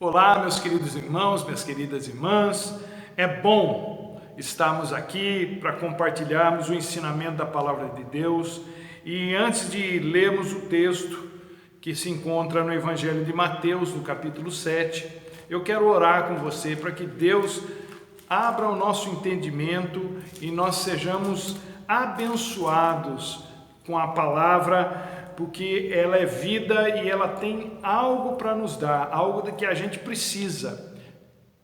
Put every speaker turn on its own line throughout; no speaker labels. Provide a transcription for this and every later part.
Olá, meus queridos irmãos, minhas queridas irmãs. É bom estarmos aqui para compartilharmos o ensinamento da palavra de Deus. E antes de lermos o texto que se encontra no Evangelho de Mateus, no capítulo 7, eu quero orar com você para que Deus abra o nosso entendimento e nós sejamos abençoados com a palavra, porque ela é vida e ela tem algo para nos dar, algo que a gente precisa.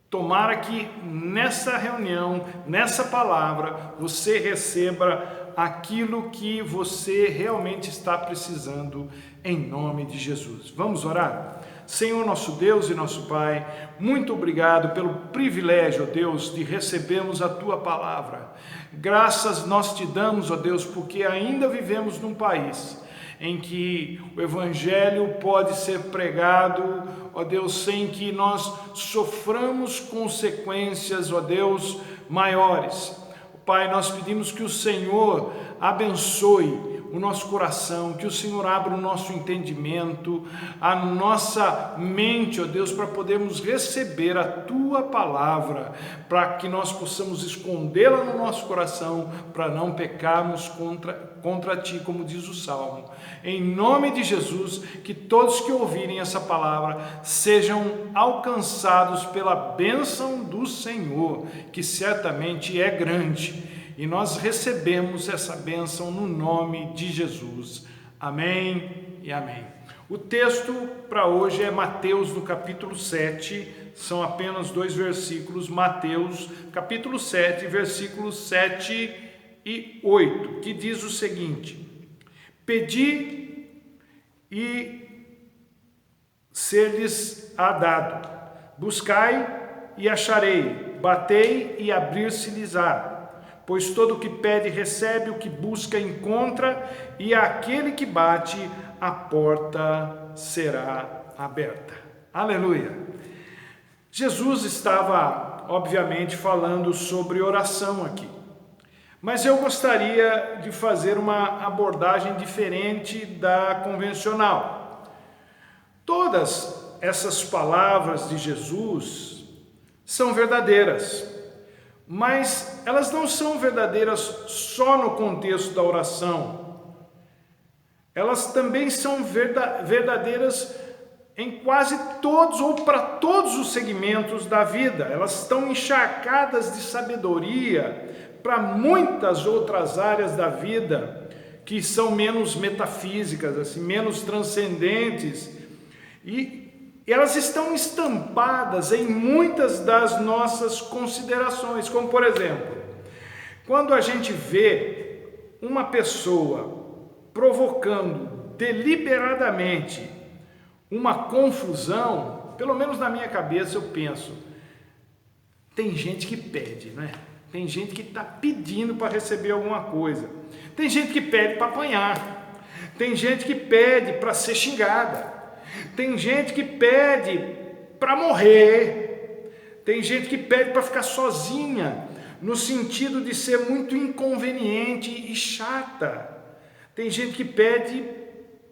Tomara que nessa reunião, nessa palavra, você receba aquilo que você realmente está precisando, em nome de Jesus. Vamos orar? Senhor, nosso Deus e nosso Pai, muito obrigado pelo privilégio, ó Deus, de recebermos a Tua palavra. Graças nós te damos, ó Deus, porque ainda vivemos num país em que o Evangelho pode ser pregado, ó Deus, sem que nós soframos consequências, ó Deus, maiores. Pai, nós pedimos que o Senhor abençoe o nosso coração, que o Senhor abra o nosso entendimento, a nossa mente, ó Deus, para podermos receber a Tua palavra, para que nós possamos escondê-la no nosso coração, para não pecarmos contra Ti, como diz o Salmo. Em nome de Jesus, que todos que ouvirem essa palavra sejam alcançados pela bênção do Senhor, que certamente é grande. E nós recebemos essa bênção no nome de Jesus. Amém e amém. O texto para hoje é Mateus, no capítulo 7, são apenas 2 versículos. Mateus, capítulo 7, versículos 7 e 8, que diz o seguinte: Pedi e ser-lhes-á dado, buscai e acharei, batei e abrir-se-lhes-á. Pois todo o que pede recebe, o que busca encontra, e aquele que bate, a porta será aberta. Aleluia! Jesus estava, obviamente, falando sobre oração aqui. Mas eu gostaria de fazer uma abordagem diferente da convencional. Todas essas palavras de Jesus são verdadeiras, mas elas não são verdadeiras só no contexto da oração. Elas também são verdadeiras em quase todos ou para todos os segmentos da vida. Elas estão encharcadas de sabedoria para muitas outras áreas da vida que são menos metafísicas, assim, menos transcendentes, e elas estão estampadas em muitas das nossas considerações, como por exemplo, quando a gente vê uma pessoa provocando deliberadamente uma confusão, pelo menos na minha cabeça eu penso, tem gente que pede, né? Tem gente que está pedindo para receber alguma coisa. Tem gente que pede para apanhar. Tem gente que pede para ser xingada. Tem gente que pede para morrer. Tem gente que pede para ficar sozinha, no sentido de ser muito inconveniente e chata. Tem gente que pede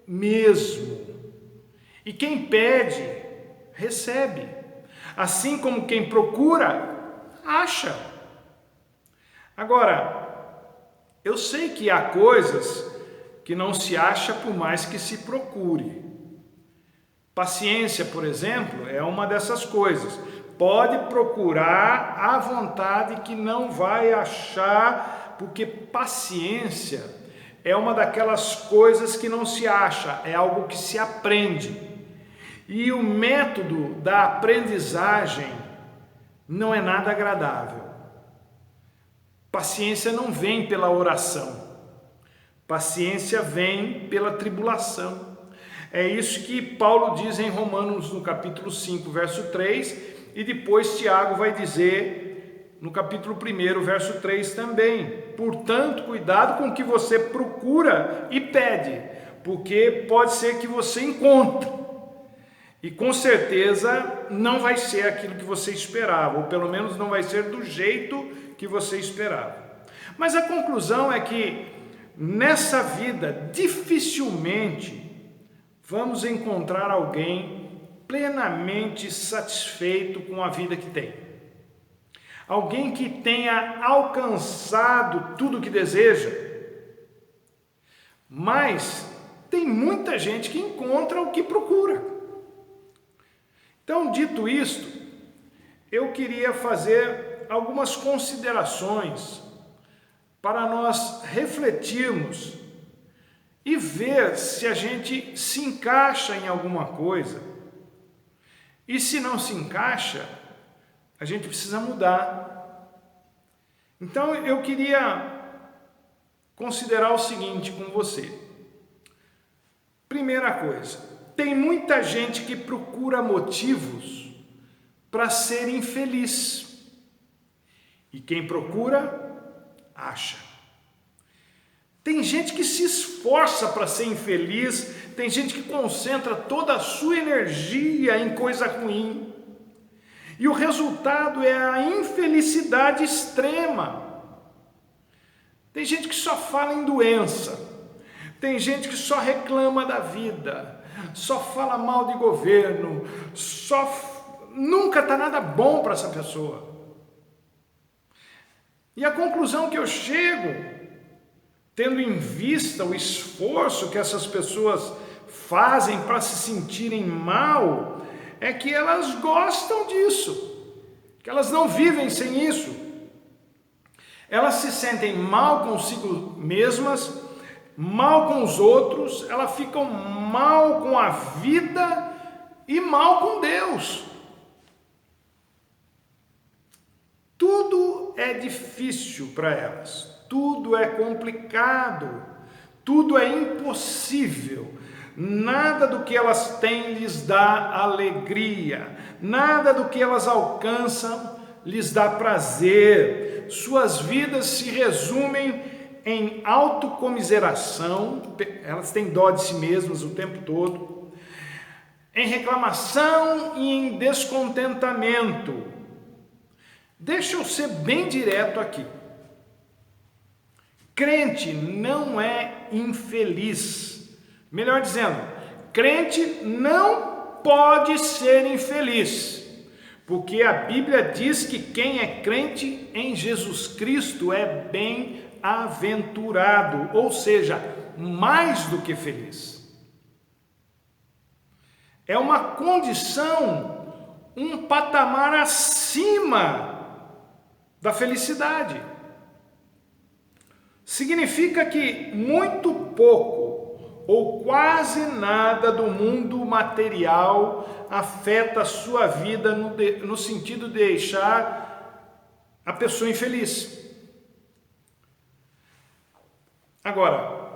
mesmo. E quem pede, recebe. Assim como quem procura, acha. Agora, eu sei que há coisas que não se acha por mais que se procure. Paciência, por exemplo, é uma dessas coisas. Pode procurar à vontade que não vai achar, porque paciência é uma daquelas coisas que não se acha, é algo que se aprende. E o método da aprendizagem não é nada agradável. Paciência não vem pela oração. Paciência vem pela tribulação. É isso que Paulo diz em Romanos, no capítulo 5, verso 3, e depois Tiago vai dizer no capítulo 1, verso 3 também. Portanto, cuidado com o que você procura e pede, porque pode ser que você encontre. E com certeza não vai ser aquilo que você esperava, ou pelo menos não vai ser do jeito que você esperava. Mas a conclusão é que nessa vida dificilmente vamos encontrar alguém plenamente satisfeito com a vida que tem. Alguém que tenha alcançado tudo o que deseja. Mas tem muita gente que encontra o que procura. Então, dito isto, eu queria fazer algumas considerações para nós refletirmos e ver se a gente se encaixa em alguma coisa. E se não se encaixa, a gente precisa mudar. Então eu queria considerar o seguinte com você. Primeira coisa, tem muita gente que procura motivos para ser infeliz. E quem procura, acha. Tem gente que se esforça para ser infeliz, tem gente que concentra toda a sua energia em coisa ruim. E o resultado é a infelicidade extrema. Tem gente que só fala em doença, tem gente que só reclama da vida, só fala mal de governo, nunca está nada bom para essa pessoa. E a conclusão que eu chego, tendo em vista o esforço que essas pessoas fazem para se sentirem mal, é que elas gostam disso, que elas não vivem sem isso. Elas se sentem mal consigo mesmas, mal com os outros, elas ficam mal com a vida e mal com Deus. Tudo é difícil para elas, tudo é complicado, tudo é impossível. Nada do que elas têm lhes dá alegria, nada do que elas alcançam lhes dá prazer. Suas vidas se resumem em autocomiseração, elas têm dó de si mesmas o tempo todo, em reclamação e em descontentamento. Deixa eu ser bem direto aqui. Crente não é infeliz. Melhor dizendo, crente não pode ser infeliz, porque a Bíblia diz que quem é crente em Jesus Cristo é bem-aventurado, ou seja, mais do que feliz. É uma condição, um patamar acima da felicidade. Significa que muito pouco ou quase nada do mundo material afeta a sua vida no sentido de deixar a pessoa infeliz. Agora,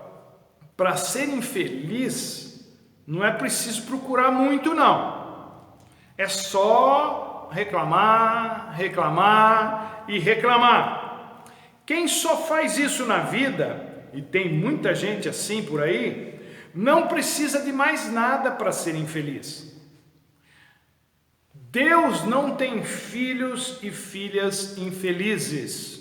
para ser infeliz, não é preciso procurar muito, não. É só reclamar, reclamar e reclamar. Quem só faz isso na vida, e tem muita gente assim por aí, não precisa de mais nada para ser infeliz. Deus não tem filhos e filhas infelizes.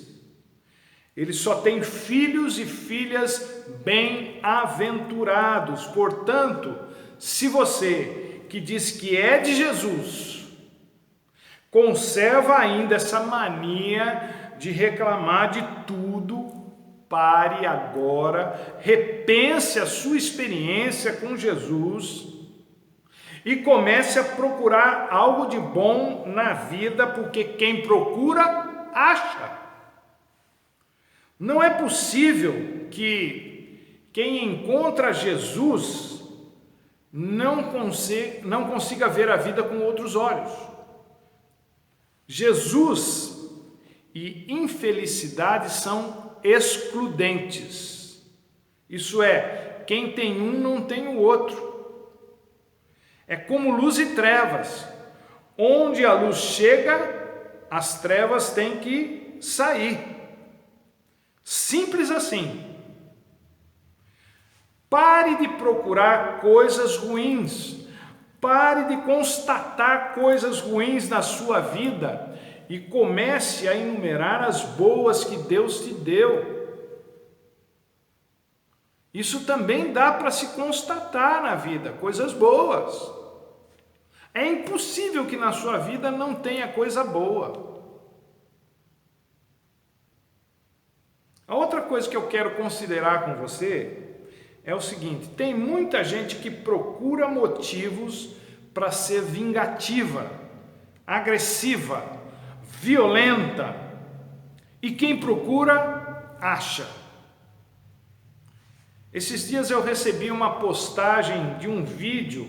Ele só tem filhos e filhas bem-aventurados. Portanto, se você que diz que é de Jesus, conserva ainda essa mania de reclamar de tudo, pare agora, repense a sua experiência com Jesus e comece a procurar algo de bom na vida, porque quem procura, acha. Não é possível que quem encontra Jesus não consiga ver a vida com outros olhos. Jesus e infelicidade são excludentes. Isso é, quem tem um não tem o outro. É como luz e trevas. Onde a luz chega, as trevas têm que sair. Simples assim. Pare de procurar coisas ruins. Pare de constatar coisas ruins na sua vida e comece a enumerar as boas que Deus te deu. Isso também dá para se constatar na vida, coisas boas. É impossível que na sua vida não tenha coisa boa. A outra coisa que eu quero considerar com você é o seguinte: tem muita gente que procura motivos para ser vingativa, agressiva, violenta, e quem procura, acha. Esses dias eu recebi uma postagem de um vídeo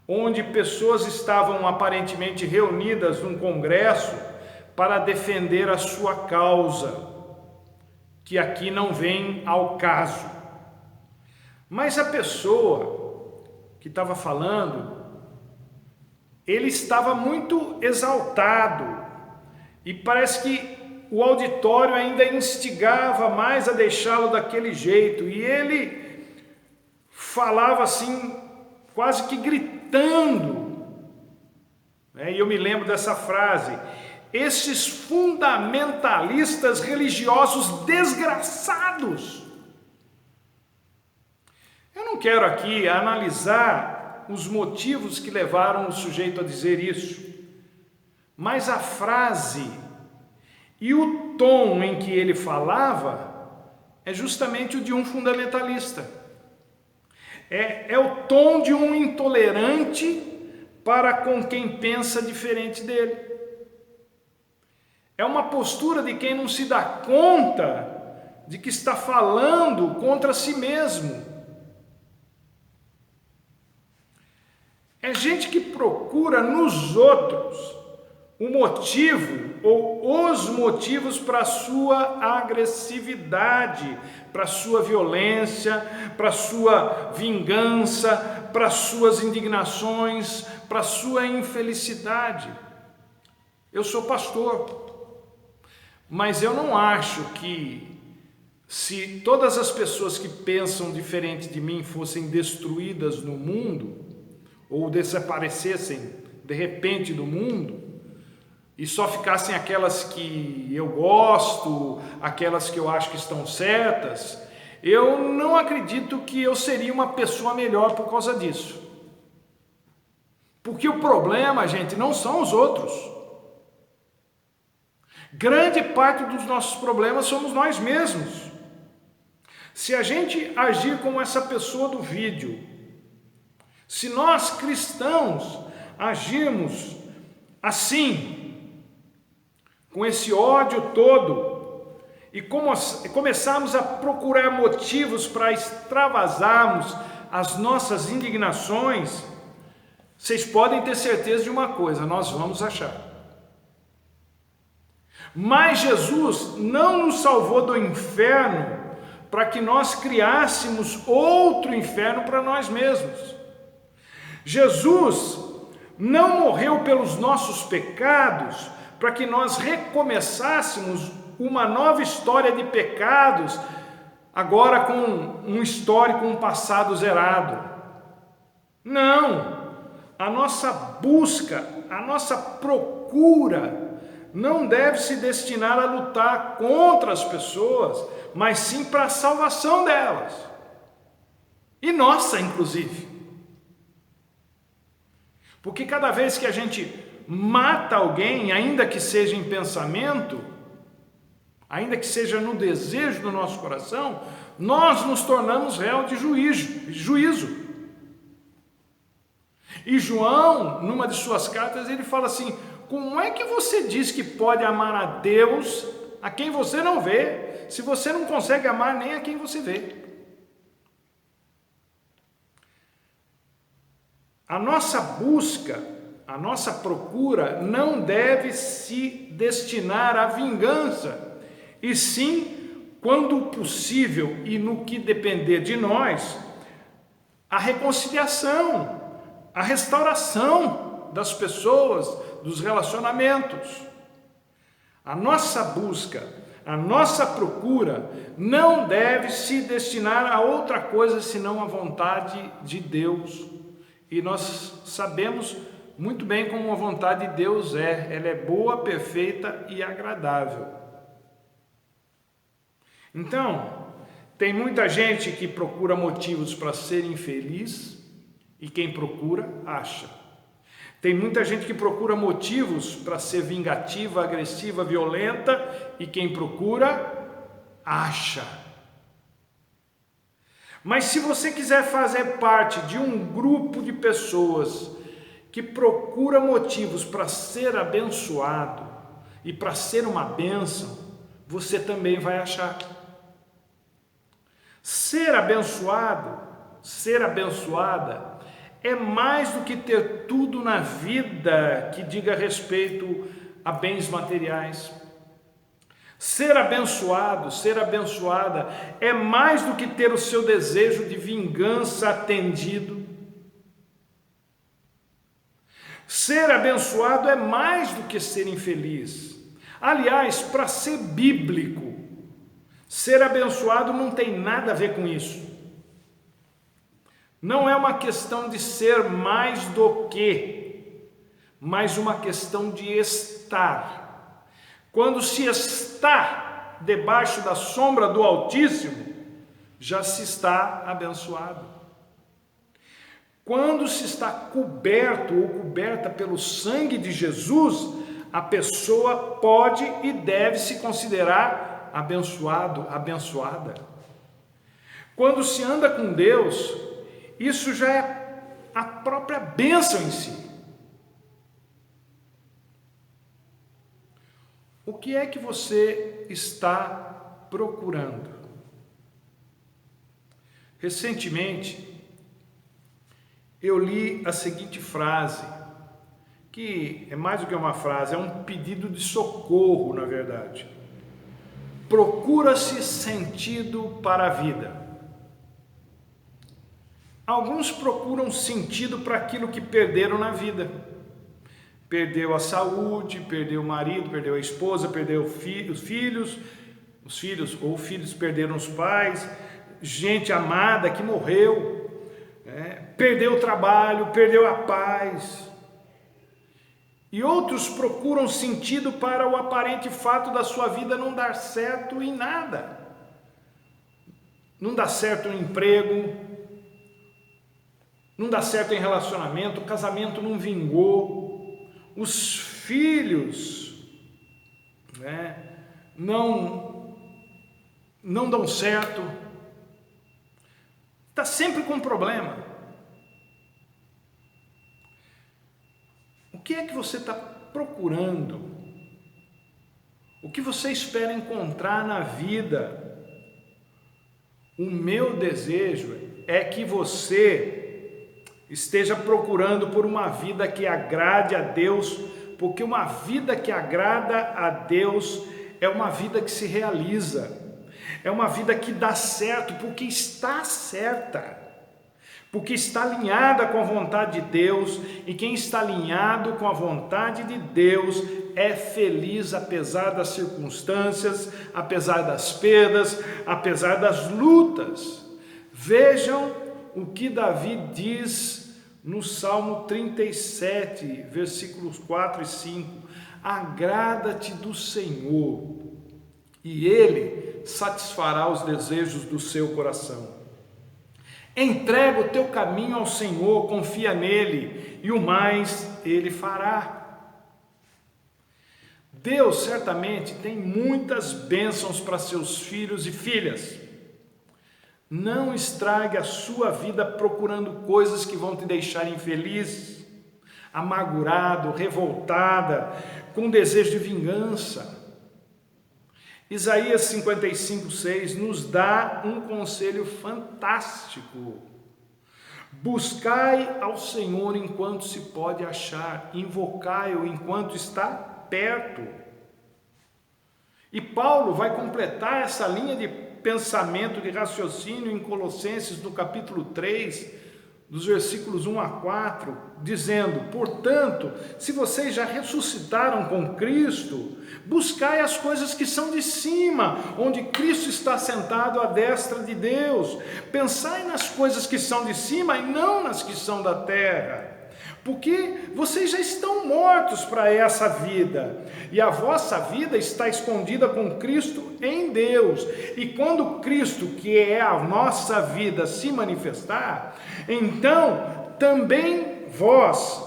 onde pessoas estavam aparentemente reunidas num congresso para defender a sua causa, que aqui não vem ao caso. Mas a pessoa que estava falando, ele estava muito exaltado e parece que o auditório ainda instigava mais a deixá-lo daquele jeito, e ele falava assim, quase que gritando, né? E eu me lembro dessa frase: esses fundamentalistas religiosos desgraçados. Eu não quero aqui analisar os motivos que levaram o sujeito a dizer isso, mas a frase e o tom em que ele falava é justamente o de um fundamentalista. É o tom de um intolerante para com quem pensa diferente dele. É uma postura de quem não se dá conta de que está falando contra si mesmo. É gente que procura nos outros o motivo ou os motivos para a sua agressividade, para a sua violência, para a sua vingança, para as suas indignações, para a sua infelicidade. Eu sou pastor, mas eu não acho que, se todas as pessoas que pensam diferente de mim fossem destruídas no mundo, ou desaparecessem de repente do mundo, e só ficassem aquelas que eu gosto, aquelas que eu acho que estão certas, eu não acredito que eu seria uma pessoa melhor por causa disso. Porque o problema, gente, não são os outros. Grande parte dos nossos problemas somos nós mesmos. Se a gente agir como essa pessoa do vídeo, se nós cristãos agirmos assim, com esse ódio todo, e começarmos a procurar motivos para extravasarmos as nossas indignações, vocês podem ter certeza de uma coisa: nós vamos achar. Mas Jesus não nos salvou do inferno para que nós criássemos outro inferno para nós mesmos. Jesus não morreu pelos nossos pecados para que nós recomeçássemos uma nova história de pecados, agora com um histórico, um passado zerado. Não, a nossa busca, a nossa procura não deve se destinar a lutar contra as pessoas, mas sim para a salvação delas, e nossa inclusive. Porque cada vez que a gente mata alguém, ainda que seja em pensamento, ainda que seja no desejo do nosso coração, nós nos tornamos réu de juízo. E João, numa de suas cartas, ele fala assim: como é que você diz que pode amar a Deus a quem você não vê, se você não consegue amar nem a quem você vê? A nossa busca, a nossa procura não deve se destinar à vingança, e sim, quando possível e no que depender de nós, a reconciliação, a restauração das pessoas, dos relacionamentos. A nossa busca, a nossa procura não deve se destinar a outra coisa senão a vontade de Deus. E nós sabemos muito bem como a vontade de Deus ela é boa, perfeita e agradável. Então, tem muita gente que procura motivos para ser infeliz, e quem procura, acha. Tem muita gente que procura motivos para ser vingativa, agressiva, violenta, e quem procura, acha. Mas se você quiser fazer parte de um grupo de pessoas que procura motivos para ser abençoado e para ser uma bênção, você também vai achar. Ser abençoado, ser abençoada, é mais do que ter tudo na vida que diga respeito a bens materiais. Ser abençoado, ser abençoada, é mais do que ter o seu desejo de vingança atendido. Ser abençoado é mais do que ser infeliz. Aliás, para ser bíblico, ser abençoado não tem nada a ver com isso. Não é uma questão de ser mais do que, mas uma questão de estar. Quando se está debaixo da sombra do Altíssimo, já se está abençoado. Quando se está coberto ou coberta pelo sangue de Jesus, a pessoa pode e deve se considerar abençoado, abençoada. Quando se anda com Deus, isso já é a própria bênção em si. O que é que você está procurando? Recentemente, eu li a seguinte frase, que é mais do que uma frase, é um pedido de socorro, na verdade. Procura-se sentido para a vida. Alguns procuram sentido para aquilo que perderam na vida. Perdeu a saúde, perdeu o marido, perdeu a esposa, perdeu os filhos perderam os pais, gente amada que morreu, perdeu o trabalho, perdeu a paz. E outros procuram sentido para o aparente fato da sua vida não dar certo em nada. Não dá certo no emprego, não dá certo em relacionamento, o casamento não vingou, os filhos não dão certo, está sempre com problema. O que é que você está procurando? O que você espera encontrar na vida? O meu desejo é que você esteja procurando por uma vida que agrade a Deus, porque uma vida que agrada a Deus é uma vida que se realiza, é uma vida que dá certo, porque está certa, porque está alinhada com a vontade de Deus, e quem está alinhado com a vontade de Deus é feliz apesar das circunstâncias, apesar das perdas, apesar das lutas. Vejam o que Davi diz no Salmo 37, versículos 4 e 5, agrada-te do Senhor, e Ele satisfará os desejos do seu coração. Entrega o teu caminho ao Senhor, confia nele, e o mais Ele fará. Deus certamente tem muitas bênçãos para seus filhos e filhas. Não estrague a sua vida procurando coisas que vão te deixar infeliz, amargurado, revoltada, com desejo de vingança. Isaías 55:6 nos dá um conselho fantástico. Buscai ao Senhor enquanto se pode achar, invocai-o enquanto está perto. E Paulo vai completar essa linha de pensamento, de raciocínio em Colossenses, no capítulo 3, dos versículos 1 a 4, dizendo: portanto, se vocês já ressuscitaram com Cristo, buscai as coisas que são de cima, onde Cristo está sentado à destra de Deus. Pensai nas coisas que são de cima e não nas que são da terra, porque vocês já estão mortos para essa vida, e a vossa vida está escondida com Cristo em Deus. E quando Cristo, que é a nossa vida, se manifestar, então também vós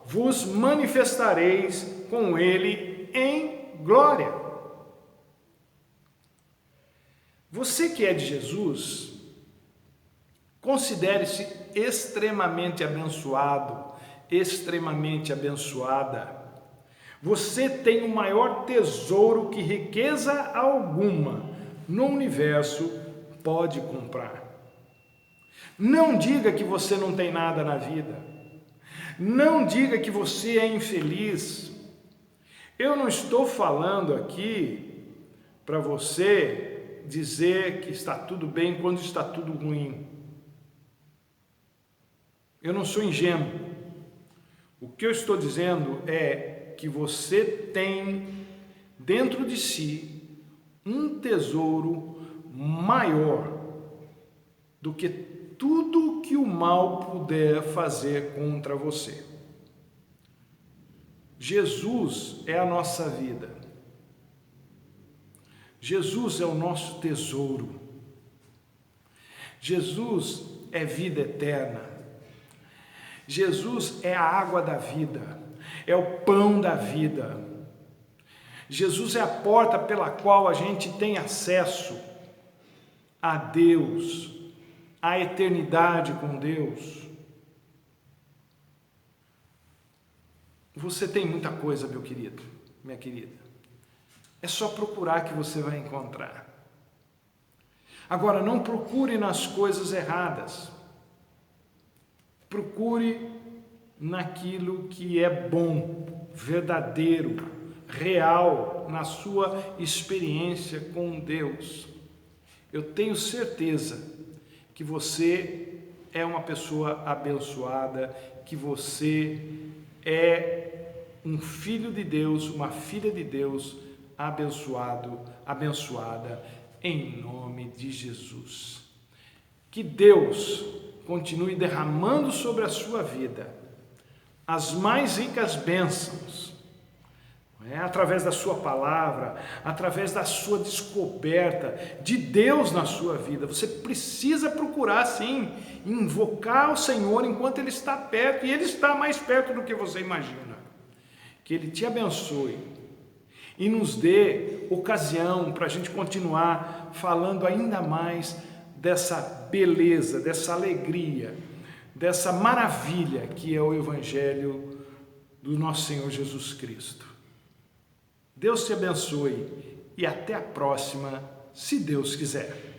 vos manifestareis com ele em glória. Você que é de Jesus, considere-se extremamente abençoado, extremamente abençoada. Você tem o maior tesouro que riqueza alguma no universo pode comprar. Não diga que você não tem nada na vida. Não diga que você é infeliz. Eu não estou falando aqui para você dizer que está tudo bem quando está tudo ruim. Eu não sou ingênuo. O que eu estou dizendo é que você tem dentro de si um tesouro maior do que tudo que o mal puder fazer contra você. Jesus é a nossa vida. Jesus é o nosso tesouro. Jesus é vida eterna. Jesus é a água da vida, é o pão da vida. Jesus é a porta pela qual a gente tem acesso a Deus, à eternidade com Deus. Você tem muita coisa, meu querido, minha querida. É só procurar que você vai encontrar. Agora, não procure nas coisas erradas. Procure naquilo que é bom, verdadeiro, real, na sua experiência com Deus. Eu tenho certeza que você é uma pessoa abençoada, que você é um filho de Deus, uma filha de Deus, abençoado, abençoada, em nome de Jesus. Que Deus continue derramando sobre a sua vida as mais ricas bênçãos, através da sua palavra, através da sua descoberta de Deus na sua vida. Você precisa procurar sim, invocar o Senhor enquanto Ele está perto, e Ele está mais perto do que você imagina. Que Ele te abençoe e nos dê ocasião para a gente continuar falando ainda mais dessa beleza, dessa alegria, dessa maravilha que é o Evangelho do nosso Senhor Jesus Cristo. Deus te abençoe e até a próxima, se Deus quiser.